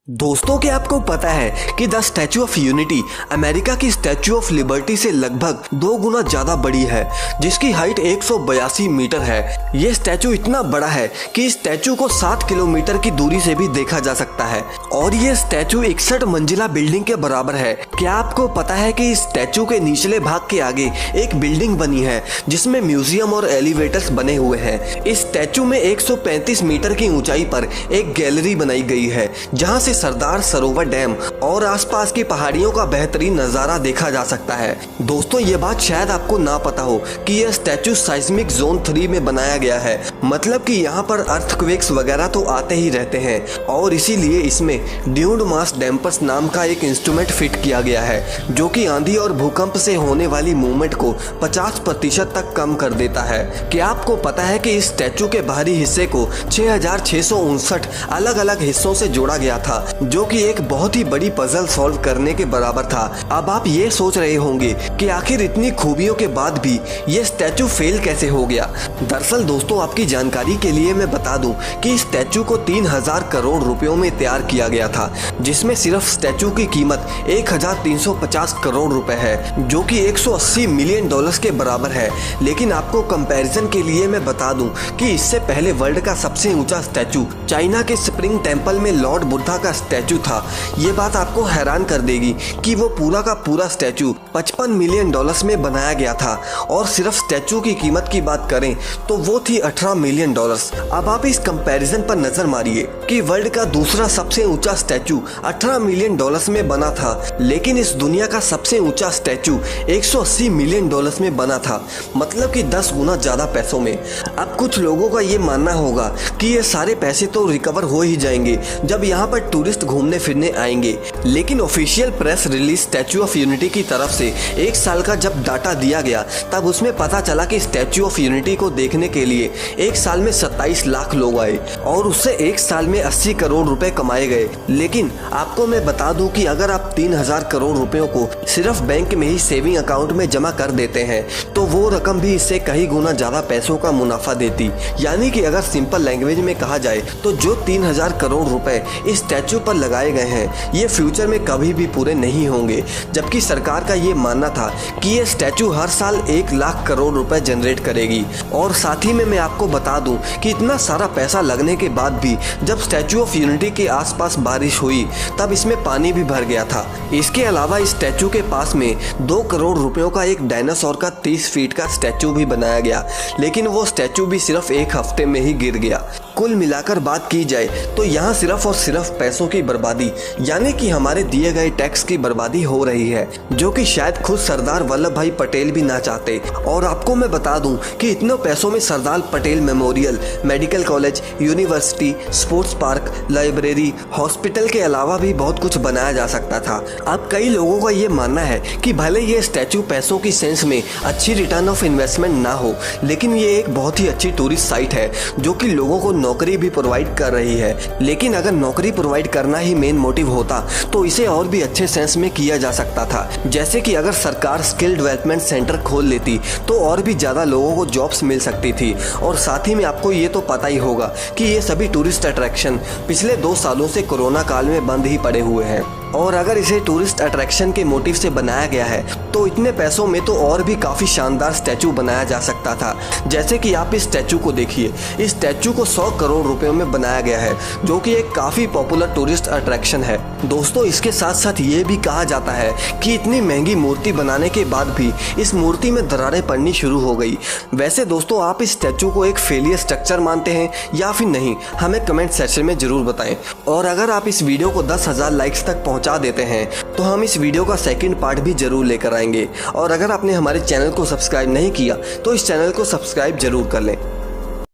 दोस्तों, क्या आपको पता है कि the statue of unity America की स्टैचू ऑफ लिबर्टी से लगभग 2 गुना ज्यादा बड़ी है, जिसकी हाइट 182 मीटर है। ये स्टैचू इतना बड़ा है कि इस स्टैचू को 7 किलोमीटर की दूरी से भी देखा जा सकता है और ये स्टैचू 61 मंजिला बिल्डिंग के बराबर है। क्या आपको पता है कि इस स्टैचू के निचले भाग के आगे एक बिल्डिंग बनी है जिसमें म्यूजियम और एलिवेटर्स बने हुए हैं। इस स्टैचू में 135 मीटर की ऊंचाई पर एक गैलरी बनाई गई है जहाँ से सरदार सरोवर डैम और आसपास की पहाड़ियों का बेहतरीन नजारा देखा जा सकता है। दोस्तों, ये बात शायद आपको ना पता हो कि यह स्टैचू साइस्मिक जोन 3 में बनाया गया है, मतलब कि यहाँ पर अर्थक्वेक्स वगैरह तो आते ही रहते हैं और इसीलिए इसमें ड्यून्ड मास डैम्पर्स नाम का एक इंस्ट्रूमेंट फिट किया गया है जो कि आंधी और भूकंप से होने वाली मूवमेंट को 50% तक कम कर देता है। क्या आपको पता है कि इस स्टैचू के बाहरी हिस्से को 6659 अलग अलग हिस्सों से जोड़ा गया था, जो कि एक बहुत ही बड़ी पजल सॉल्व करने के बराबर था। अब आप ये सोच रहे होंगे कि आखिर इतनी खूबियों के बाद भी ये स्टैचू फेल कैसे हो गया। दरअसल दोस्तों, आपकी जानकारी के लिए मैं बता दूं कि इस स्टैचू को 3000 करोड़ रुपयों में तैयार किया गया था, जिसमें सिर्फ स्टैचू की कीमत 1350 करोड़ रुपए है, जो कि 180 मिलियन डॉलर्स के बराबर है। लेकिन आपको कंपैरिजन के लिए मैं बता दूं कि इससे पहले वर्ल्ड का सबसे ऊंचा स्टैचू चाइना के स्प्रिंग टेम्पल में लॉर्ड बुद्धा का स्टैचू था। ये बात आपको हैरान कर देगी कि वो पूरा का पूरा स्टैचू 55 मिलियन डॉलर्स में बनाया गया था और सिर्फ स्टैचू की कीमत की बात करें तो वो थी 18 मिलियन डॉलर्स। अब आप इस कंपैरिजन पर नजर मारिए कि वर्ल्ड का दूसरा सबसे ऊंचा स्टैचू 18 मिलियन डॉलर्स में बना था, लेकिन इस दुनिया का सबसे ऊंचा स्टैचू 180 मिलियन डॉलर्स में बना था, मतलब कि 10 गुना ज्यादा पैसों में। अब कुछ लोगों का ये मानना होगा कि ये सारे पैसे तो रिकवर हो ही जाएंगे जब यहाँ पर टूरिस्ट घूमने फिरने आएंगे, लेकिन official press release statue of unity की तरफ से 1 साल का जब डाटा दिया गया तब उसमें पता चला कि स्टैचू ऑफ यूनिटी को देखने के लिए 1 साल में 27 लाख लोग आए और उससे 1 साल में 80 करोड़ रुपए कमाए गए। लेकिन आपको मैं बता दूं कि अगर आप 3000 करोड़ रुपयों को सिर्फ बैंक में ही सेविंग अकाउंट में जमा कर देते हैं तो वो रकम भी इससे कई गुना ज्यादा पैसों का मुनाफा देती। यानी कि अगर सिंपल लैंग्वेज में कहा जाए तो जो 3000 करोड़ रुपए इस स्टैचू पर लगाए गए हैं ये फ्यूचर में कभी भी पूरे नहीं होंगे, जबकि सरकार का ये मानना था कि ये स्टैचू हर साल 1 लाख करोड़ रुपए जनरेट करेगी। और साथ ही में मैं आपको बता दूं कि इतना सारा पैसा लगने के बाद भी जब स्टैचू ऑफ यूनिटी के आसपास बारिश हुई तब इसमें पानी भी भर गया था। इसके अलावा इस स्टैचू के पास में 2 करोड़ रुपयों का एक डायनासोर का 30 फीट का स्टैचू भी बनाया गया, लेकिन वो स्टैचू भी सिर्फ 1 हफ्ते में ही गिर गया। कुल मिलाकर बात की जाए तो यहाँ सिर्फ और सिर्फ पैसों की बर्बादी, यानी कि हमारे दिए गए टैक्स की बर्बादी हो रही है, जो कि शायद खुद सरदार वल्लभ भाई पटेल भी ना चाहते। और आपको मैं बता दूं कि इतने पैसों में Sardar Patel memorial, medical college, university, sports park, library, hospital के अलावा भी बहुत कुछ बनाया जा सकता था। अब कई लोगों का ये मानना है कि भले ये स्टैचू पैसों की सेंस में अच्छी रिटर्न ऑफ इन्वेस्टमेंट ना हो, लेकिन ये एक बहुत ही अच्छी टूरिस्ट साइट है जो कि लोगों को नौकरी भी प्रोवाइड कर रही है। लेकिन अगर नौकरी प्रोवाइड करना ही मेन मोटिव होता तो इसे और भी अच्छे सेंस में किया जा सकता था, जैसे कि अगर सरकार स्किल डेवलपमेंट सेंटर खोल लेती तो और भी ज्यादा लोगों को जॉब्स मिल सकती थी। और साथ ही में आपको ये तो पता ही होगा कि ये सभी टूरिस्ट अट्रैक्शन पिछले 2 सालों से कोरोना काल में बंद ही पड़े हुए हैं, और अगर इसे टूरिस्ट अट्रैक्शन के मोटिव से बनाया गया है तो इतने पैसों में तो और भी काफी शानदार स्टैचू बनाया जा सकता था। जैसे कि आप इस स्टैचू को देखिए, इस स्टैचू को 100 करोड़ रुपयों में बनाया गया है, जो कि एक काफी पॉपुलर टूरिस्ट अट्रैक्शन है। दोस्तों, इसके साथ साथ ये भी कहा जाता है कि इतनी महंगी मूर्ति बनाने के बाद भी इस मूर्ति में दरारें पड़नी शुरू हो गई। वैसे दोस्तों, आप इस स्टैचू को एक फेलियर स्ट्रक्चर मानते हैं या फिर नहीं, हमें कमेंट सेक्शन में जरूर बताएं। और अगर आप इस वीडियो को 10,000 लाइक्स तक पहुंचा देते हैं तो हम इस वीडियो का सेकंड पार्ट भी जरूर लेकर आएंगे। और अगर आपने हमारे चैनल को सब्सक्राइब नहीं किया तो इस चैनल को सब्सक्राइब जरूर कर लें